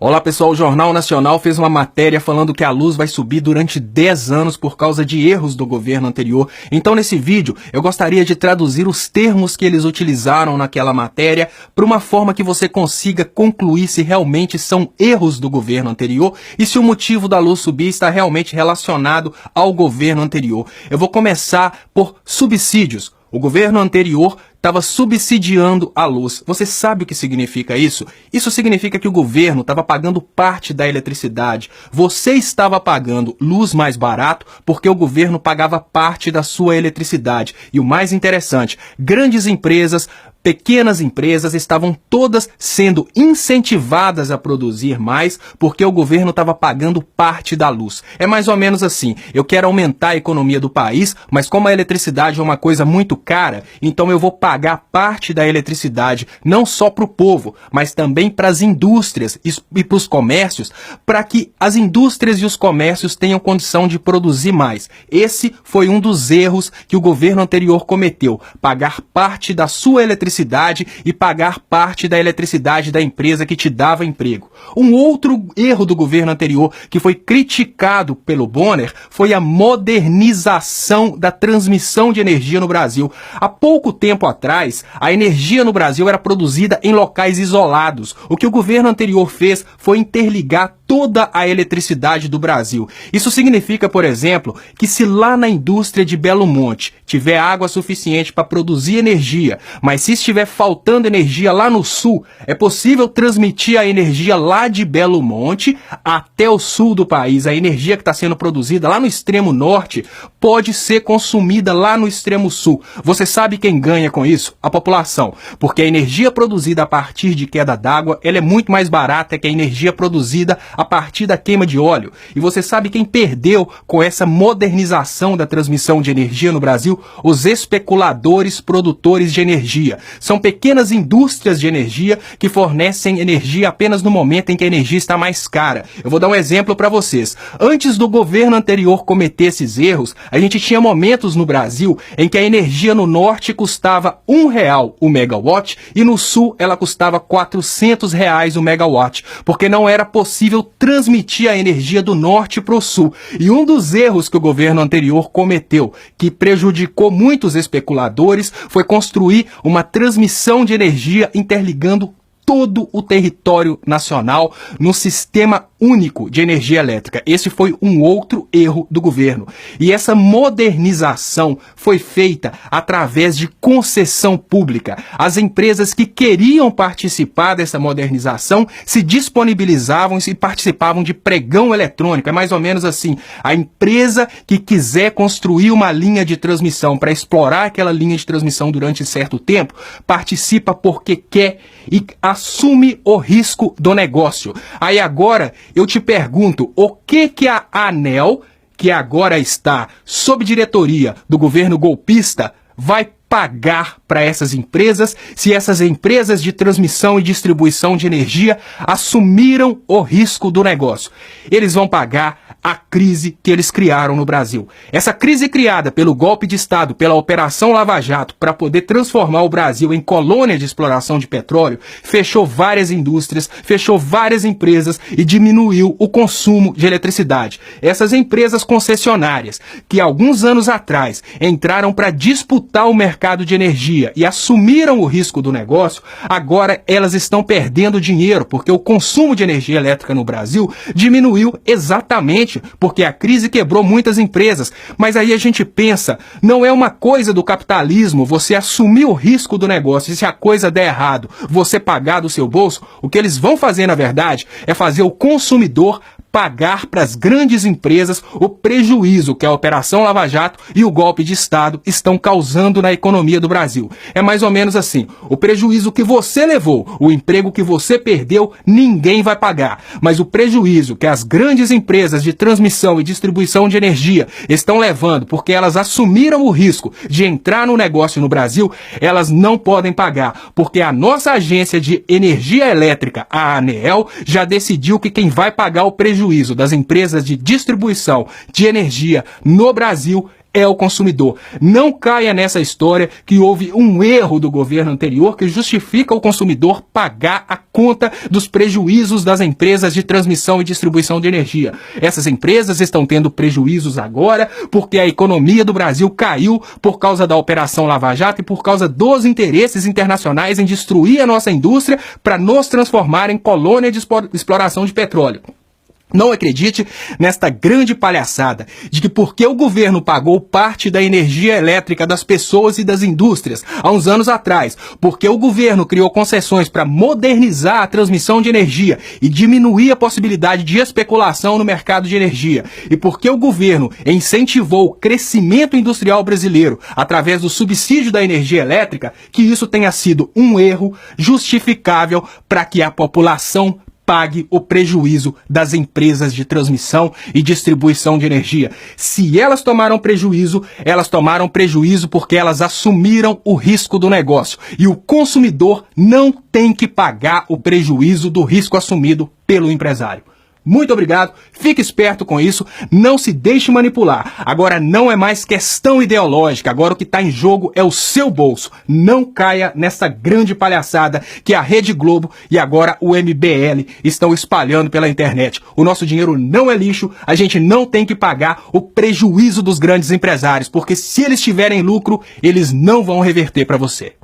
Olá pessoal, o Jornal Nacional fez uma matéria falando que a luz vai subir durante 10 anos por causa de erros do governo anterior. Então nesse vídeo eu gostaria de traduzir os termos que eles utilizaram naquela matéria para uma forma que você consiga concluir se realmente são erros do governo anterior e se o motivo da luz subir está realmente relacionado ao governo anterior. Eu vou começar por subsídios. O governo anterior estava subsidiando a luz. Você sabe o que significa isso? Isso significa que o governo estava pagando parte da eletricidade. Você estava pagando luz mais barato porque o governo pagava parte da sua eletricidade. E o mais interessante, grandes empresas, pequenas empresas estavam todas sendo incentivadas a produzir mais porque o governo estava pagando parte da luz. É mais ou menos assim, eu quero aumentar a economia do país, mas como a eletricidade é uma coisa muito cara, então eu vou pagar parte da eletricidade não só para o povo, mas também para as indústrias e para os comércios, para que as indústrias e os comércios tenham condição de produzir mais. Esse foi um dos erros que o governo anterior cometeu, pagar parte da sua eletricidade e pagar parte da eletricidade da empresa que te dava emprego. Um outro erro do governo anterior que foi criticado pelo Bonner foi a modernização da transmissão de energia no Brasil. Há pouco tempo atrás, a energia no Brasil era produzida em locais isolados. O que o governo anterior fez foi interligar toda a eletricidade do Brasil. Isso significa, por exemplo, que se lá na indústria de Belo Monte tiver água suficiente para produzir energia, mas se estiver faltando energia lá no sul, é possível transmitir a energia lá de Belo Monte até o sul do país. A energia que está sendo produzida lá no extremo norte pode ser consumida lá no extremo sul. Você sabe quem ganha com isso? A população. Porque a energia produzida a partir de queda d'água, ela é muito mais barata que a energia produzida a partir da queima de óleo. E você sabe quem perdeu com essa modernização da transmissão de energia no Brasil? Os especuladores produtores de energia. São pequenas indústrias de energia que fornecem energia apenas no momento em que a energia está mais cara. Eu vou dar um exemplo para vocês. Antes do governo anterior cometer esses erros, a gente tinha momentos no Brasil em que a energia no norte custava R$1 o megawatt e no sul ela custava R$400 o megawatt, porque não era possível transmitir a energia do norte para o sul. E um dos erros que o governo anterior cometeu, que prejudicou muitos especuladores, foi construir uma transmissão de energia interligando todo o território nacional no sistema único de energia elétrica. Esse foi um outro erro do governo. E essa modernização foi feita através de concessão pública. As empresas que queriam participar dessa modernização se disponibilizavam e participavam de pregão eletrônico. É mais ou menos assim, a empresa que quiser construir uma linha de transmissão para explorar aquela linha de transmissão durante certo tempo, participa porque quer e assume o risco do negócio. Aí agora eu te pergunto, o que a ANEEL, que agora está sob diretoria do governo golpista, vai pagar para essas empresas se essas empresas de transmissão e distribuição de energia assumiram o risco do negócio? Eles vão pagar a crise que eles criaram no Brasil. Essa crise criada pelo golpe de Estado, pela Operação Lava Jato, para poder transformar o Brasil em colônia de exploração de petróleo, fechou várias indústrias, fechou várias empresas e diminuiu o consumo de eletricidade. Essas empresas concessionárias, que alguns anos atrás entraram para disputar o mercado de energia e assumiram o risco do negócio, agora elas estão perdendo dinheiro, porque o consumo de energia elétrica no Brasil diminuiu exatamente porque a crise quebrou muitas empresas. Mas aí a gente pensa, não é uma coisa do capitalismo você assumir o risco do negócio e se a coisa der errado, você pagar do seu bolso? O que eles vão fazer, na verdade, é fazer o consumidor pagar para as grandes empresas o prejuízo que a Operação Lava Jato e o golpe de Estado estão causando na economia do Brasil. É mais ou menos assim, o prejuízo que você levou, o emprego que você perdeu, ninguém vai pagar. Mas o prejuízo que as grandes empresas de transmissão e distribuição de energia estão levando porque elas assumiram o risco de entrar no negócio no Brasil, elas não podem pagar, porque a nossa agência de energia elétrica, a ANEEL, já decidiu que quem vai pagar o prejuízo das empresas de distribuição de energia no Brasil é o consumidor. Não caia nessa história que houve um erro do governo anterior que justifica o consumidor pagar a conta dos prejuízos das empresas de transmissão e distribuição de energia. Essas empresas estão tendo prejuízos agora porque a economia do Brasil caiu por causa da Operação Lava Jato e por causa dos interesses internacionais em destruir a nossa indústria para nos transformar em colônia de exploração de petróleo. Não acredite nesta grande palhaçada de que porque o governo pagou parte da energia elétrica das pessoas e das indústrias há uns anos atrás, porque o governo criou concessões para modernizar a transmissão de energia e diminuir a possibilidade de especulação no mercado de energia, e porque o governo incentivou o crescimento industrial brasileiro através do subsídio da energia elétrica, que isso tenha sido um erro justificável para que a população pague o prejuízo das empresas de transmissão e distribuição de energia. Se elas tomaram prejuízo porque elas assumiram o risco do negócio. E o consumidor não tem que pagar o prejuízo do risco assumido pelo empresário. Muito obrigado, fique esperto com isso, não se deixe manipular. Agora não é mais questão ideológica, agora o que está em jogo é o seu bolso. Não caia nessa grande palhaçada que a Rede Globo e agora o MBL estão espalhando pela internet. O nosso dinheiro não é lixo, a gente não tem que pagar o prejuízo dos grandes empresários, porque se eles tiverem lucro, eles não vão reverter para você.